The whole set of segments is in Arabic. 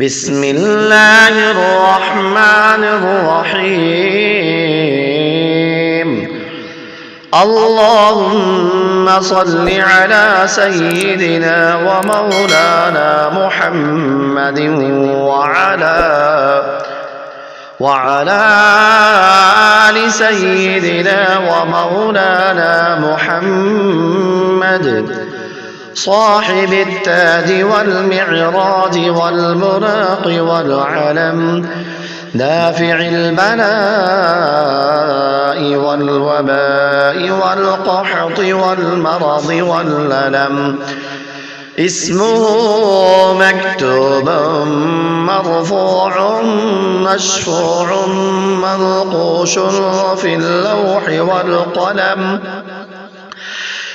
بسم الله الرحمن الرحيم. اللهم صل على سيدنا ومولانا محمد وعلى آل سيدنا ومولانا محمد صاحب التاج والمعراج والبراق والعلم، دافع البلاء والوباء والقحط والمرض والألم، اسمه مكتوب مرفوع مشفوع منقوش في اللوح والقلم،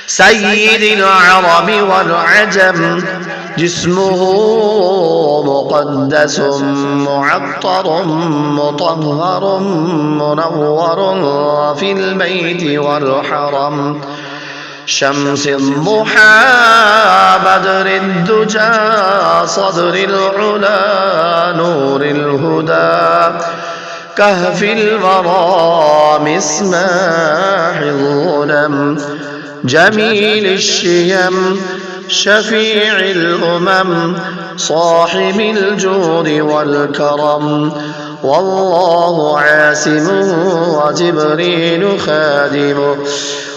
سيد العرب والعجم، جسمه مقدس معطر مطهر منور في البيت والحرم، شمس الضحى بدر الدجى صدر العلا نور الهدى، كهف الورى مصباح الظلم، جميل الشيم شفيع الأمم، صاحب الجود والكرم، والله عاصمه وجبريل خادمه،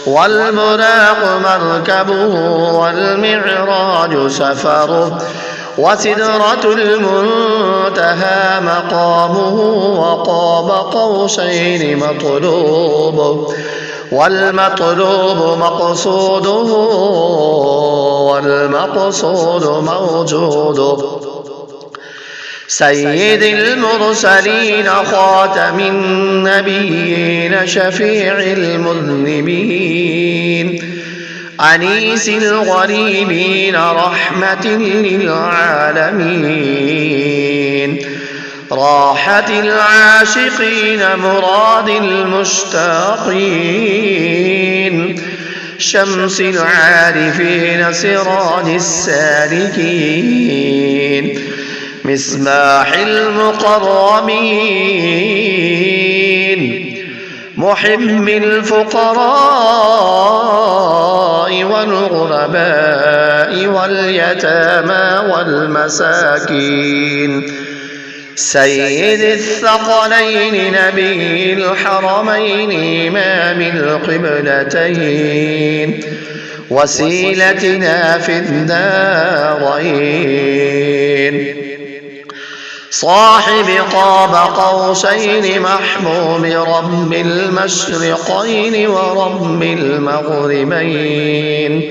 والبراق مركبه والمعراج سفره، وسدرة المنتهى مقامه، وقاب قوسين مطلوبه، والمطلوب مقصوده والمقصود موجوده، سيد المرسلين خاتم النبيين شفيع المذنبين، أنيس الغريبين رحمة للعالمين، راحة العاشقين مراد المشتاقين، شمس العارفين سراج السالكين، مصباح المقربين، محب الفقراء والغرباء واليتامى والمساكين، سيد الثقلين نبي الحرمين إمام القبلتين، وسيلتنا في الدارين، صاحب قاب قوسين محبوب رب المشرقين ورب المغربين،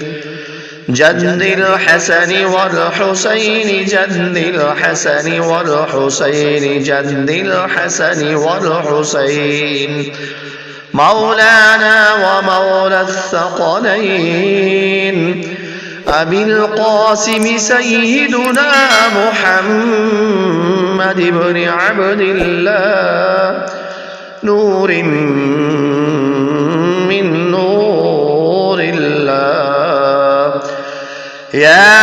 جد الحسن والحسين جد الحسن والحسين جد الحسن والحسين، مولانا ومولى الثقلين، أبي القاسم سيدنا محمد بن عبد الله، نور من نور الله، يا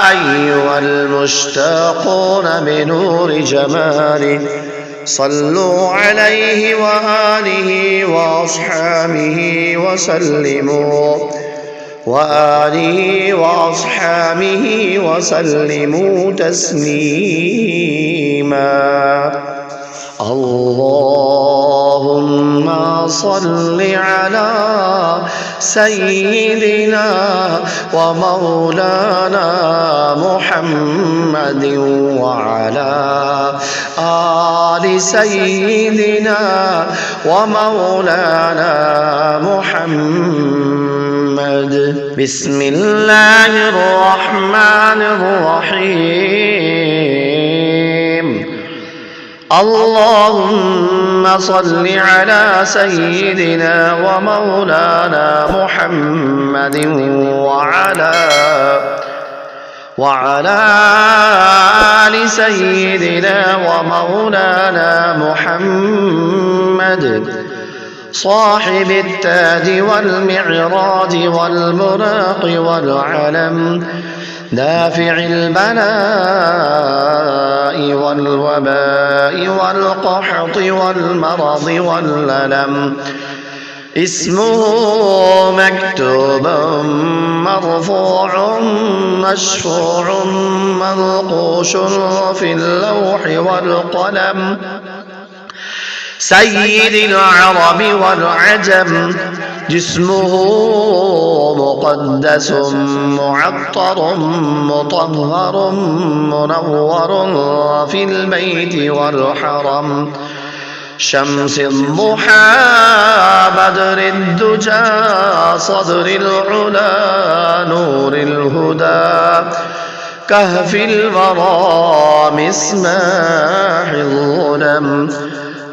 أيها المشتاقون بنور جماله، صلوا عليه وآله وأصحابه وسلموا، وآله وأصحابه وسلموا تسليما. اللهم صل على سيدنا ومولانا محمد وعلى آل سيدنا ومولانا محمد. بسم الله الرحمن الرحيم. اللهم صل على سيدنا ومولانا محمد وعلى آل سيدنا ومولانا محمد صاحب التاج والمعراج والبراق والعلم، دافع البلاء والوباء والقحط والمرض والألم اسمه مكتوب مرفوع مشفوع منقوش في اللوح والقلم سيد العرب والعجم جسمه مقدس معطر مطهر منور في البيت والحرم شمس الضحى بدر الدجى صدر العلا نور الهدى كهف الورى مصباح الظلم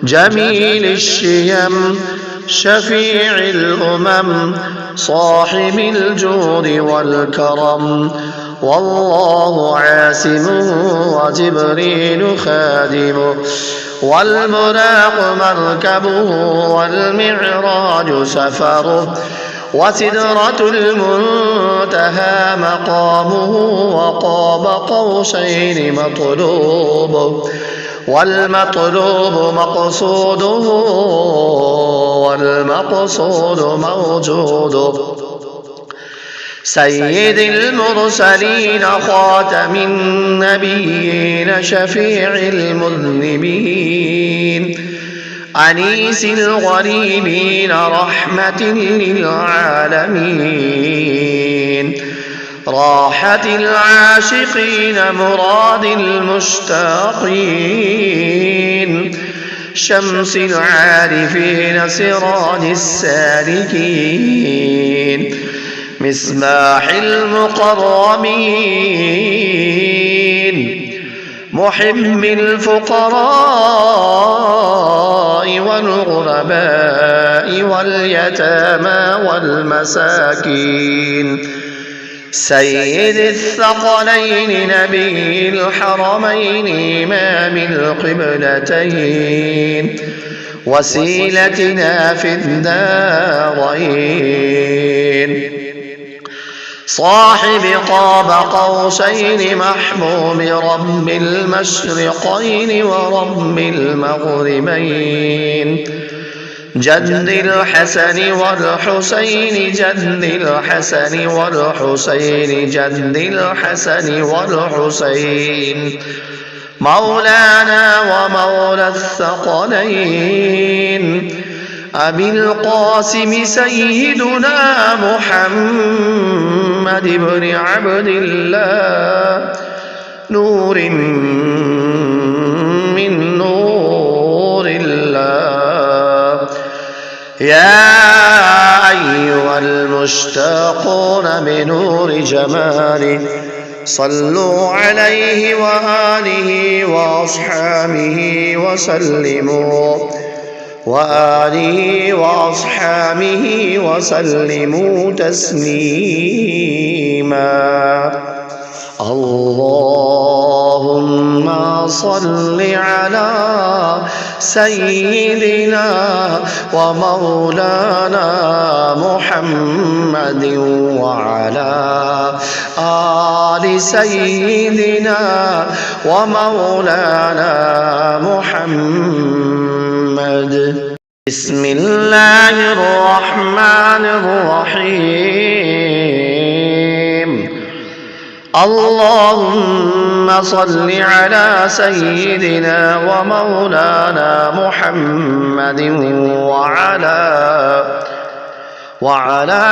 جميل الشيم شفيع الأمم صاحب الجود والكرم والله عاصمه وجبريل خادمه والبراق مركبه والمعراج سفره وسدرة المنتهى مقامه وقاب قوسين مطلوبه والمطلوب مقصوده والمقصود موجوده سيد المرسلين خاتم النبيين شفيع المذنبين أنيس الغريبين رحمة للعالمين راحة العاشقين مراد المشتاقين شمس العارفين سراج السالكين مصباح المقربين محب الفقراء والغرباء واليتامى والمساكين سيد الثقلين نبي الحرمين إمام القبلتين وسيلتنا في الدارين صاحب قاب قوسين محبوب رب المشرقين ورب المغربين جد الحسن والحسين جد الحسن والحسين جد الحسن والحسين مولانا ومولى الثقلين أبي القاسم سيدنا محمد بن عبد الله نور من نور الله يا أيها المشتاقون بنور جماله صلوا عليه وآله وأصحابه وسلموا وآله وأصحابه وسلموا تسليما اللهم صل على سيدنا ومولانا محمد وعلى آل سيدنا ومولانا محمد بسم الله الرحمن الرحيم اللهم صل على سيدنا ومولانا محمد وعلى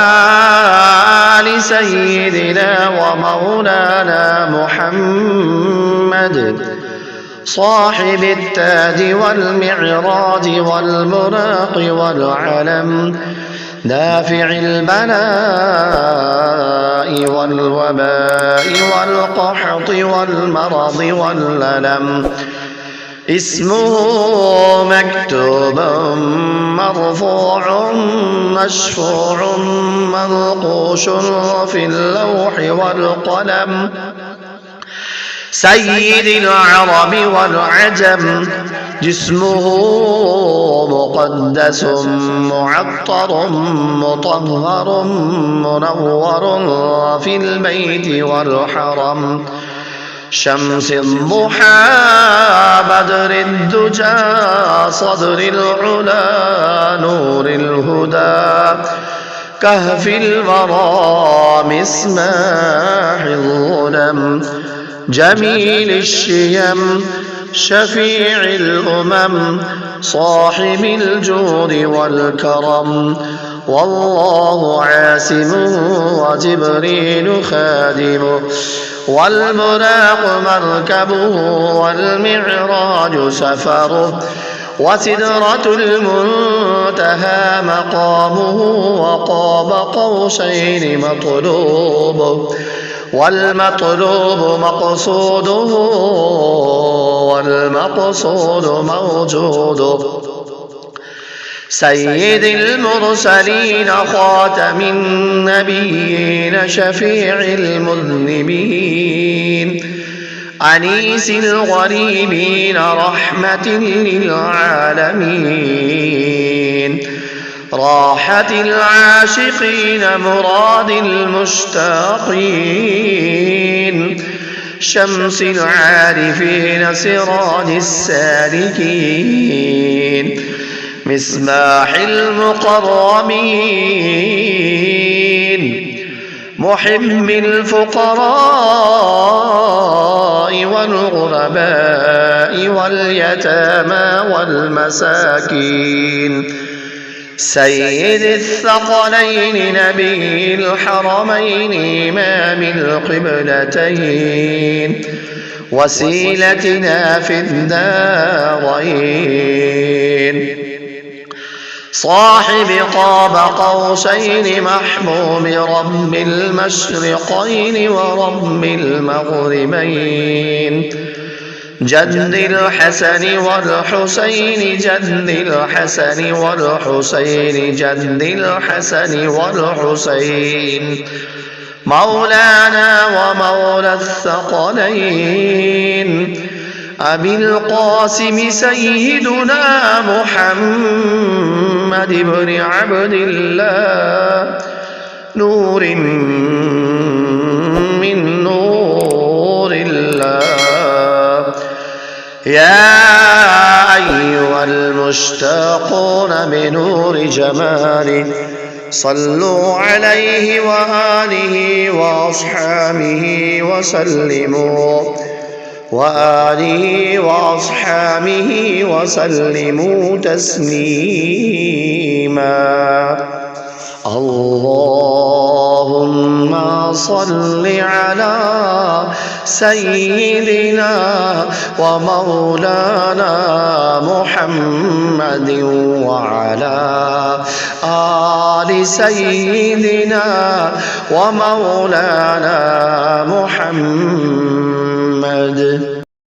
آل سيدنا ومولانا محمد صاحب التاج والمعراج والبراق والعلم دافع البلاء والوباء والقحط والمرض والألم اسمه مكتوب مرفوع مشفوع منقوش في اللوح والقلم سيد العرب والعجم جسمه مقدس معطر مطهر منور في البيت والحرم شمس الضحى بدر الدجى صدر العلا نور الهدى كهف الورى مصباح الظلم جميل الشيم شفيع الأمم صاحب الجود والكرم والله عاصمه وجبريل خادمه والبراق مركبه والمعراج سفره وسدرة المنتهى مقامه وقاب قوسين مطلوبه والمطلوب مقصوده والمقصود موجوده سيد المرسلين خاتم النبيين شفيع المذنبين أنيس الغريبين رحمة للعالمين راحة العاشقين مراد المشتاقين شمس العارفين سراج السالكين مصباح المقربين محب الفقراء والغرباء واليتامى والمساكين سيد الثقلين نبي الحرمين إمام القبلتين وسيلتنا في الدارين صاحب قاب قوسين محبوب رب المشرقين ورب المغربين جد الحسن والحسين جد الحسن والحسين جد الحسن والحسين مولانا ومولى الثقلين أبي القاسم سيدنا محمد بن عبد الله نور من نور الله يا أيها المشتاقون بنور جماله صلوا عليه وآله وأصحابه وسلموا وآله وأصحابه وسلموا تسليما اللهم صل على سيدنا ومولانا محمد وعلى آل سيدنا ومولانا محمد